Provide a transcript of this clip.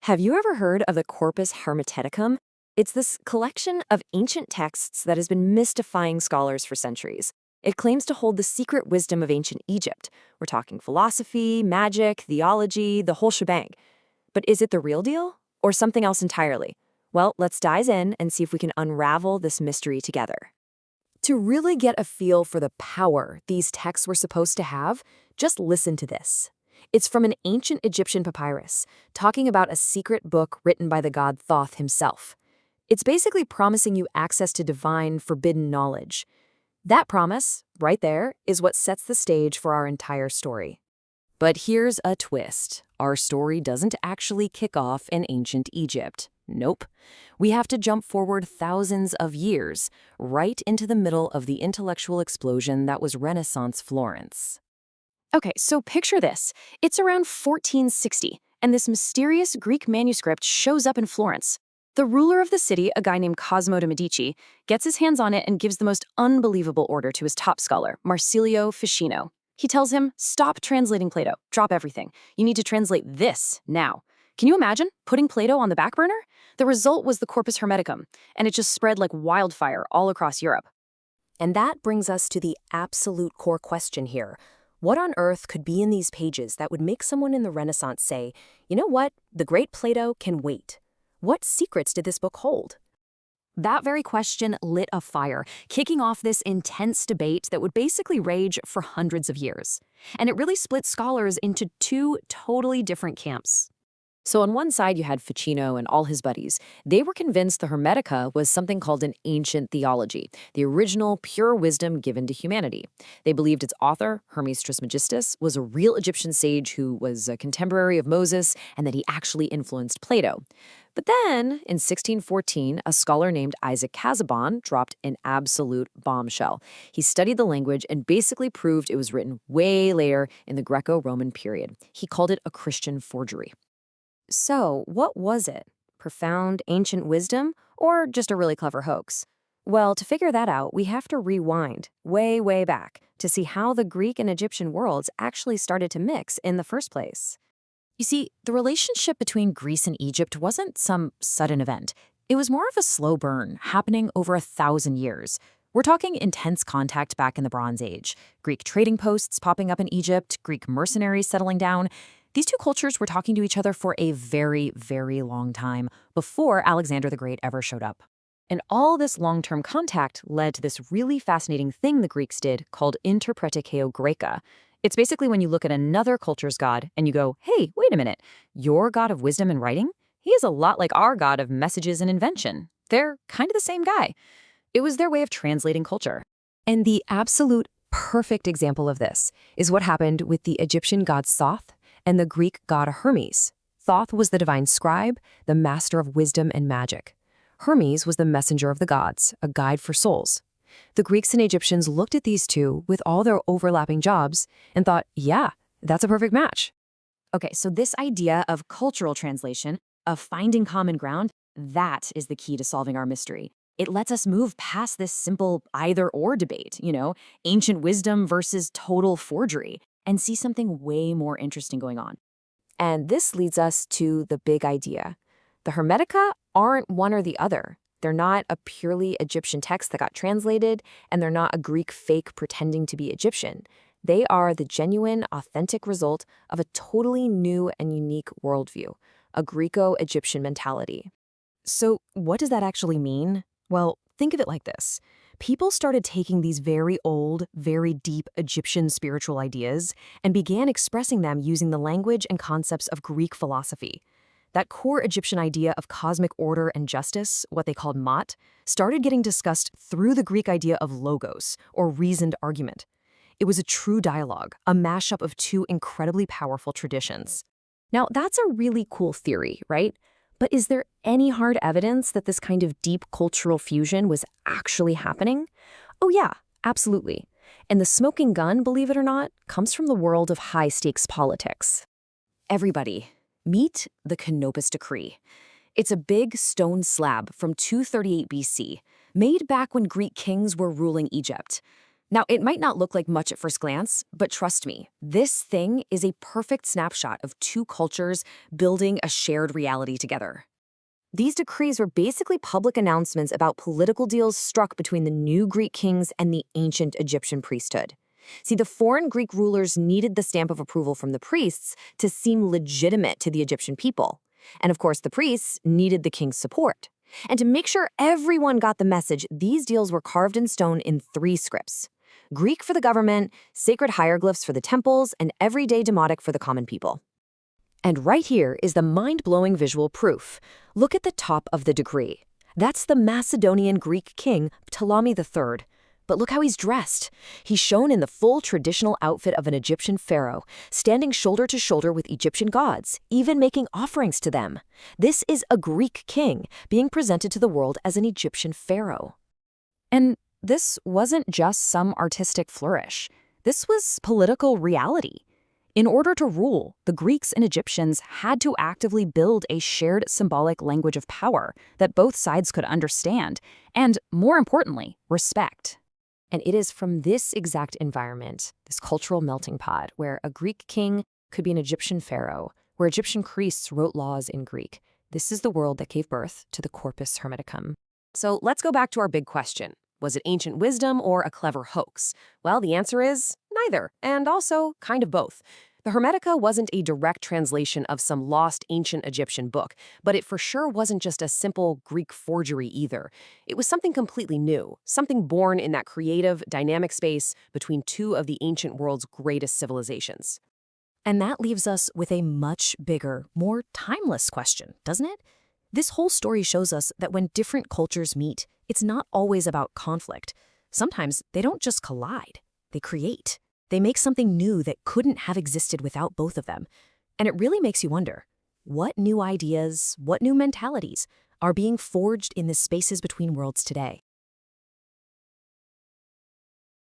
Have you ever heard of the Corpus Hermeticum? It's this collection of ancient texts that has been mystifying scholars for centuries. It claims to hold the secret wisdom of ancient Egypt. We're talking philosophy, magic, theology, the whole shebang. But is it the real deal? Or something else entirely? Well, let's dive in and see if we can unravel this mystery together. To really get a feel for the power these texts were supposed to have, just listen to this. It's from an ancient Egyptian papyrus, talking about a secret book written by the god Thoth himself. It's basically promising you access to divine, forbidden knowledge. That promise, right there, is what sets the stage for our entire story. But here's a twist. Our story doesn't actually kick off in ancient Egypt. Nope. We have to jump forward thousands of years, right into the middle of the intellectual explosion that was Renaissance Florence. Okay, so picture this. It's around 1460, and this mysterious Greek manuscript shows up in Florence. The ruler of the city, a guy named Cosimo de' Medici, gets his hands on it and gives the most unbelievable order to his top scholar, Marsilio Ficino. He tells him, stop translating Plato, drop everything. You need to translate this now. Can you imagine putting Plato on the back burner? The result was the Corpus Hermeticum, and it just spread like wildfire all across Europe. And that brings us to the absolute core question here. What on earth could be in these pages that would make someone in the Renaissance say, you know what, the great Plato can wait? What secrets did this book hold? That very question lit a fire, kicking off this intense debate that would basically rage for hundreds of years. And it really split scholars into two totally different camps. So on one side, you had Ficino and all his buddies. They were convinced the Hermetica was something called an ancient theology, the original pure wisdom given to humanity. They believed its author, Hermes Trismegistos, was a real Egyptian sage who was a contemporary of Moses and that he actually influenced Plato. But then, in 1614, a scholar named Isaac Casaubon dropped an absolute bombshell. He studied the language and basically proved it was written way later in the Greco-Roman period. He called it a Christian forgery. So, what was it? Profound ancient wisdom, or just a really clever hoax? Well, to figure that out, we have to rewind way, way back to see how the Greek and Egyptian worlds actually started to mix in the first place. You see, the relationship between Greece and Egypt wasn't some sudden event. It was more of a slow burn, happening over 1,000 years. We're talking intense contact back in the Bronze Age, Greek trading posts popping up in Egypt, Greek mercenaries settling down. These two cultures were talking to each other for a very, very long time before Alexander the Great ever showed up. And all this long-term contact led to this really fascinating thing the Greeks did called interpretatio Graeca. It's basically when you look at another culture's god and you go, hey, wait a minute, your god of wisdom and writing? He is a lot like our god of messages and invention. They're kind of the same guy. It was their way of translating culture. And the absolute perfect example of this is what happened with the Egyptian god Thoth and the Greek god Hermes. Thoth was the divine scribe, the master of wisdom and magic. Hermes was the messenger of the gods, a guide for souls. The Greeks and Egyptians looked at these two with all their overlapping jobs and thought, yeah, that's a perfect match. Okay, so this idea of cultural translation, of finding common ground, that is the key to solving our mystery. It lets us move past this simple either-or debate, ancient wisdom versus total forgery, and see something way more interesting going on. And this leads us to the big idea. The Hermetica aren't one or the other. They're not a purely Egyptian text that got translated, and they're not a Greek fake pretending to be Egyptian. They are the genuine, authentic result of a totally new and unique worldview, a Greco-Egyptian mentality. So what does that actually mean? Well, think of it like this. People started taking these very old, very deep Egyptian spiritual ideas and began expressing them using the language and concepts of Greek philosophy. That core Egyptian idea of cosmic order and justice, what they called Maat, started getting discussed through the Greek idea of logos, or reasoned argument. It was a true dialogue, a mashup of two incredibly powerful traditions. Now, that's a really cool theory, right? But is there any hard evidence that this kind of deep cultural fusion was actually happening? Oh yeah, absolutely. And the smoking gun, believe it or not, comes from the world of high-stakes politics. Everybody, meet the Canopus Decree. It's a big stone slab from 238 BC, made back when Greek kings were ruling Egypt. Now, it might not look like much at first glance, but trust me, this thing is a perfect snapshot of two cultures building a shared reality together. These decrees were basically public announcements about political deals struck between the new Greek kings and the ancient Egyptian priesthood. See, the foreign Greek rulers needed the stamp of approval from the priests to seem legitimate to the Egyptian people. And of course, the priests needed the king's support. And to make sure everyone got the message, these deals were carved in stone in 3 scripts: Greek for the government, sacred hieroglyphs for the temples, and everyday demotic for the common people. And right here is the mind-blowing visual proof. Look at the top of the decree. That's the Macedonian Greek king, Ptolemy III. But look how he's dressed. He's shown in the full traditional outfit of an Egyptian pharaoh, standing shoulder to shoulder with Egyptian gods, even making offerings to them. This is a Greek king being presented to the world as an Egyptian pharaoh. And this wasn't just some artistic flourish. This was political reality. In order to rule, the Greeks and Egyptians had to actively build a shared symbolic language of power that both sides could understand and, more importantly, respect. And it is from this exact environment, this cultural melting pot, where a Greek king could be an Egyptian pharaoh, where Egyptian priests wrote laws in Greek. This is the world that gave birth to the Corpus Hermeticum. So let's go back to our big question. Was it ancient wisdom or a clever hoax? Well, the answer is neither, and also kind of both. The Hermetica wasn't a direct translation of some lost ancient Egyptian book, but it for sure wasn't just a simple Greek forgery either. It was something completely new, something born in that creative, dynamic space between two of the ancient world's greatest civilizations. And that leaves us with a much bigger, more timeless question, doesn't it? This whole story shows us that when different cultures meet, it's not always about conflict. Sometimes they don't just collide, they create. They make something new that couldn't have existed without both of them. And it really makes you wonder, what new ideas, what new mentalities are being forged in the spaces between worlds today?